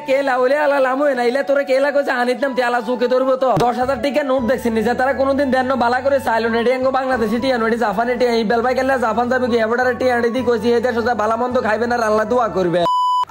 কেলা ওলে আলা লামু নাইলে তোরে কেলা কইছে আনিতাম তে আলা চুকে ধরবো তো 10,000 টাকা নোট দেখছেন নিজে তারা কোনোদিন দেন বালা করে চাইলো নেডিয়াঙ্গো বাংলাদেশি টিয়া নডি জাপানি টিয়া এই বেলবাই গেলে জাপান যাবে কি এবারে টিয়া দি কইছি এই দেশ বালা মন্দ খাইবে না আল্লাহ দোয়া করবে।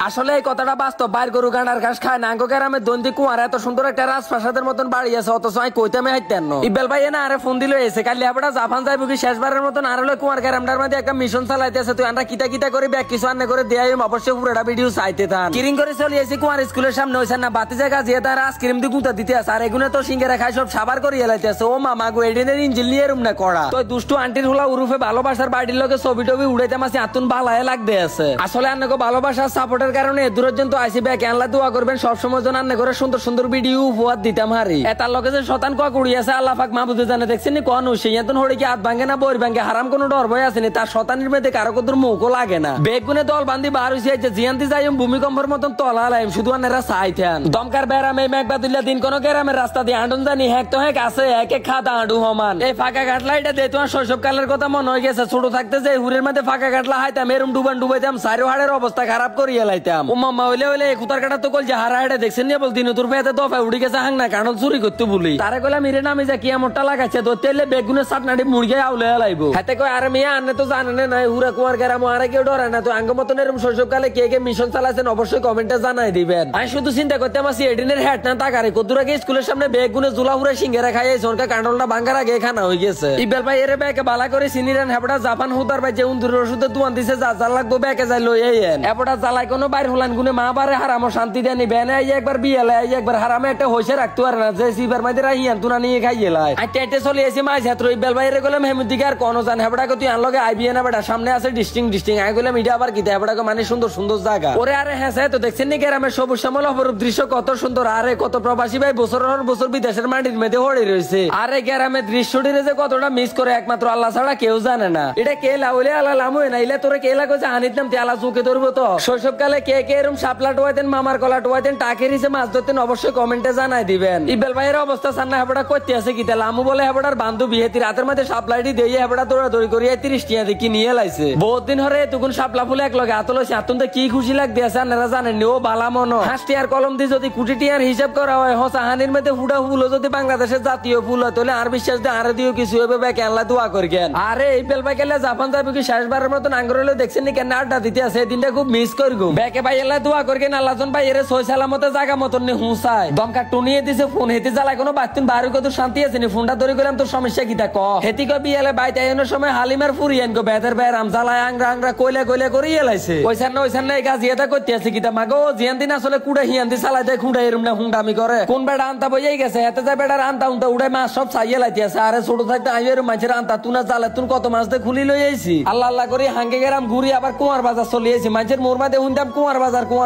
আসলে এই কথাটা বাস্তব। বাইর গরু গান্ডার ঘাস খায় না গ্রামের দন্দি কুয়ার এত সুন্দর একটা রাজপ্রাসাদের মতন বাড়ি আছে অথচ আমি কইতামে হাইতেন ইকবাল ভাই না আরে ফোন দিল এসে কালি আপনারা জাপান যাইব কি শেষবারের মতন আর হলো কুয়ার গ্রামটার মধ্যে একটা মিশন চালাইতেছে তুই আমরা কিতা কিতা করে ব্যাগ কিছু আন্নে করে দেয় অবশ্যই পুরোটা ভিডিও চাইতে থান কিরিং করে চলে এসে কুয়ার স্কুলের সামনে হইছেন না বাতি জায়গা যে তার আইসক্রিম দিয়ে গুঁতা দিতে আছে আর এগুলো তো সিঙ্গারা খাই সব সাবার করে এলাইতেছে ও মামা গো এডিনের ইঞ্জিনিয়ার রুম না করা তো দুষ্টু আন্টির হলা উরুফে ভালোবাসার বাড়ির লোকে ছবি টবি উড়াইতে মাসি আতুন ভালায় লাগতে আছে আসলে আন্নাকে ভালোবাসার সাপোর্টের কারণে দূরের জন্য আইসি ব্যাগ আনলা দোয়া করবেন সবসময় জন আন্নে করে সুন্দর সুন্দর ভিডিও উপহার দিতাম হারি এটার লগে যে শতান কোয়া কুড়ি আছে আল্লাহ পাক মাহবুদে জানে দেখছেন নি কোন হইছে এতন হড়ে কি হাত ভাঙে না বই ভাঙে হারাম কোনো ডর ভয় আছে নি তার শতানির মধ্যে কারো কদর মুখও লাগে না বেগুনে দল বান্ধি বার হইছে যে জিয়ান্তি যাইম ভূমিকম্পের মতন তলা লাইম শুধু আনেরা চাইতেন দমকার বেরামে মেঘবা দিল্লা দিন কোন গ্রামের রাস্তা দিয়ে আন্ডন জানি হ্যাক তো হ্যাক আছে এক এক খাতা আঁডু সমান এই ফাঁকা কাটলা এটা দিয়ে তোমার শৈশবকালের কথা মনে হয়ে গেছে ছোট থাকতে যে হুরের মধ্যে ফাঁকা কাটলা হাইতাম এরম ডুবান ডুবাইতাম সাইরো হাড়ের অবস্থা খারাপ করিয়ে লাইতাম ও মাম্মা হইলে হইলে কুতার কাটা তো কল যে হারা হেডে দেখছেন নি বল দিন তোর পেতে দফা উড়ি গেছে হাং না কারণ চুরি করতে বলি তারে কইলাম ইরে নামি যা কি মোটা লাগাইছে তো তেলে বেগুনের সাতনাটি মুরগি আউলে লাইবো হাতে কই আরে মিয়া আনে তো জানেন না হুরা কুয়ার গ্রাম আরে কেউ ডরে না তো আঙ্গ মতন এরকম শৈশবকালে কে কে মিশন চালাছেন অবশ্যই কমেন্টে জানাই দিবেন আমি শুধু চিন্তা করতে মাসি এডিনের হেড না তাকারে কদুর আগে স্কুলের সামনে বেগুনে জুলা হুরা সিঙ্গারা খাইয়ে সরকার কান্ডলটা ভাঙ্গার আগে খানা হয়ে গেছে ইকবাল ভাই এর ব্যাকে বালা করে সিনিরান হেবড়া জাপান হুদার ভাই যে উন্দুর ওষুধের দোয়ান দিছে যা যা লাগবো ব্যাকে যাই লই আইয়েন হেবড়া জ্বালাই কোনো বাইর হলান গুনে মা বারে হারাম শান্তি দেনি বেনে আই একবার বিয়ালে আই একবার হারামে একটা হইছে রাখতে পারে না যে সিবার মাইদের আইয়ান তুনা নিয়ে খাইয়ে লাই আইতে আইতে চলে এসে মাই ছাত্র ইকবাল ভাই এর গেলাম হেমুদিকে আর কোন জান হেবড়া কো তুই আনলগে আইবিএ না বেটা সামনে আছে ডিস্টিং আই গেলাম ইডা আবার কি হেবড়া কো মানে সুন্দর সুন্দর জায়গা ওরে আরে হ্যাঁ তো দেখছেন নি গ্রামের সবুজ শ্যামল অপরূপ দৃশ্য কত সুন্দর আরে কত প্রবাসী ভাই বছরের বছর বিদেশের মাটির মধ্যে হড়ে রয়েছে আরে গ্রামের দৃশ্যটিরে যে কতটা মিস করে একমাত্র আল্লাহ ছাড়া কেউ জানে না এটা কে লাউলে আলা লামু নাইলে তোরে কে লাগো যে আনিতাম তে আলা চুকে ধরবো তো শৈশবকালে কে কে এরকম শাপলা টোয়াইতেন মামার কলা টোয়াইতেন টাকের হিসেবে মাছ ধরতেন অবশ্যই কমেন্টে জানাই দিবেন ইকবাল ভাইয়ের অবস্থা সান্না হেবড়া করতে আছে কি তাহলে আমু বলে হেবড়ার বান্ধবী হেতি রাতের মধ্যে শাপলাইটি দিয়ে হেবড়া দৌড়া দৌড়ি করিয়া 30 টিয়া দেখি নিয়ে লাইছে বহুত দিন হরে তখন শাপলা ফুলে এক লগে আতলছে আতুনতে কি খুশি লাগতে আছে আপনারা জানেন ও বালা মনো হাসটি আর কলম দিয়ে যদি কোটি টিয়ার হিসাব করা হয় হসাহানির মধ্যে হুডা ফুল যদি বাংলাদেশের জাতীয় ফুল হয় তাহলে আর বিশ্বাস দিয়ে আরে দিও কিছু হবে ব্যাক আল্লাহ দোয়া করবেন আরে ইকবাল ভাই গেলে জাপান যাবে কি শেষবারের মতন আঙ্গুরলে দেখছেন নি কেন আড্ডা দিতে আছে এই দিনটা খুব মিস করগো ব্যাকে ভাই আল্লাহ দোয়া করবেন আল্লাহজন ভাই এর সই সালামতে জায়গা মতন নি হুসায় দমকা টুনিয়ে দিছে ফোন হেতে জ্বালায় কোনো বাতুন বাইরে কত শান্তি আছে নি ফোনটা ধরে গেলাম তোর সমস্যা কি তা ক হেতি কো বিয়ালে বাইতে আইনের সময় হালিমার ফুরিয়ান গো বেদের বেরাম জ্বালায় আংরা কইলা করি এলাইছে ওইসান না গাছ এটা করতে আছে কি তা মাগো জিয়ান দিন আসলে কুড়া হিয়ান দি চালাই দেয় খুঁড়া এরম না হুন্ডামি করে কোন বেড়া আনতা বইয়াই গেছে এতে যা বেড়ার আনতা উনটা উড়াই মাছ সব চাইয়ে লাইতে আছে আরে ছোট থাকতে আইয়ের মাছের আনতা তুনা জ্বালা তুন কত মাছ দিয়ে খুলি লই আইছি আল্লাহ করে হাঙ্গে গেরাম ঘুরি আবার কুমার বাজার চলে আইছি মাছের মোর মাঝে হুন্দাম কুমার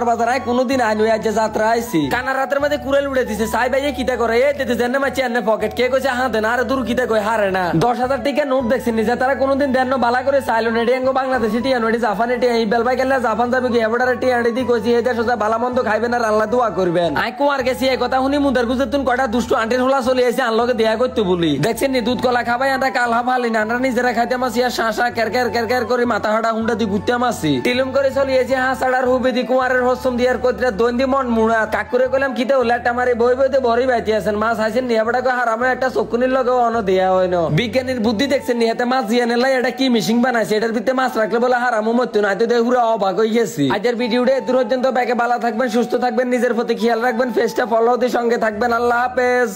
বাজার আই কোনোদিন আইনি আজ যাত্রা আইছি কানা রাতের মধ্যে কুড়াল উড়ে দিছে সাই ভাইয়ে কিতা করে এই দিতে জেনে মাছি এনে পকেট কে কইছে হ্যাঁ দেন আরে দূর কিতা কই হারে না 10,000 টাকা নোট দেখছেন নিজে তারা কোনোদিন দেন বালা করে চাইলো নেডিয়াঙ্গো বাংলাদেশি টিয়া নডি জাপানি টিয়া ইকবাল ভাই গেলে জাপান যাবে কি এবারে টিয়া দি কইছি এই দেশ সোজা বালা মন্দ খাইবেন আর আল্লাহ দোয়া করবেন আই কুমার গেছি এই কথা শুনি মুদার গুজে তুন কটা দুষ্টু আন্টির হোলা চলে এসে আনলগে দেয়া করতে বলি দেখছেন নি দুধ কলা খাবাই আমরা কালহা ভালি না আমরা নিজেরা খাইতে মাসি আর শাঁসা কেরকের করে মাথা হাড়া হুন্ডা দি ঘুরতে মাসি টিলুম করে চলে এসে হাসাড়ার হুবে দি কুমারের হসম দিয়ার কতরা দন্দি মন মুড়া কাকুরে কইলাম কিতে ওলাটা মারি বই বইতে ভরি বাইতে আছেন মাছ হাসেন নিয়াবড়া কো হারামে একটা চকুনির লগে অন দেয়া হইনো বিজ্ঞানীর বুদ্ধি দেখছেন নি এতে মাছ জিয়া নেলাই এটা কি মিশিং বানাইছে এটার ভিতরে মাছ রাখলে বলে হারামু মত না তো দেখুরা অবাক হই গেছি আজকের ভিডিওটা এত পর্যন্ত ব্যাকে ভালো থাকবেন সুস্থ থাকবেন নিজের প্রতি খেয়াল রাখবেন পেজটা ফলো দিয়ে সঙ্গে থাকবেন আল্লাহ হাফেজ।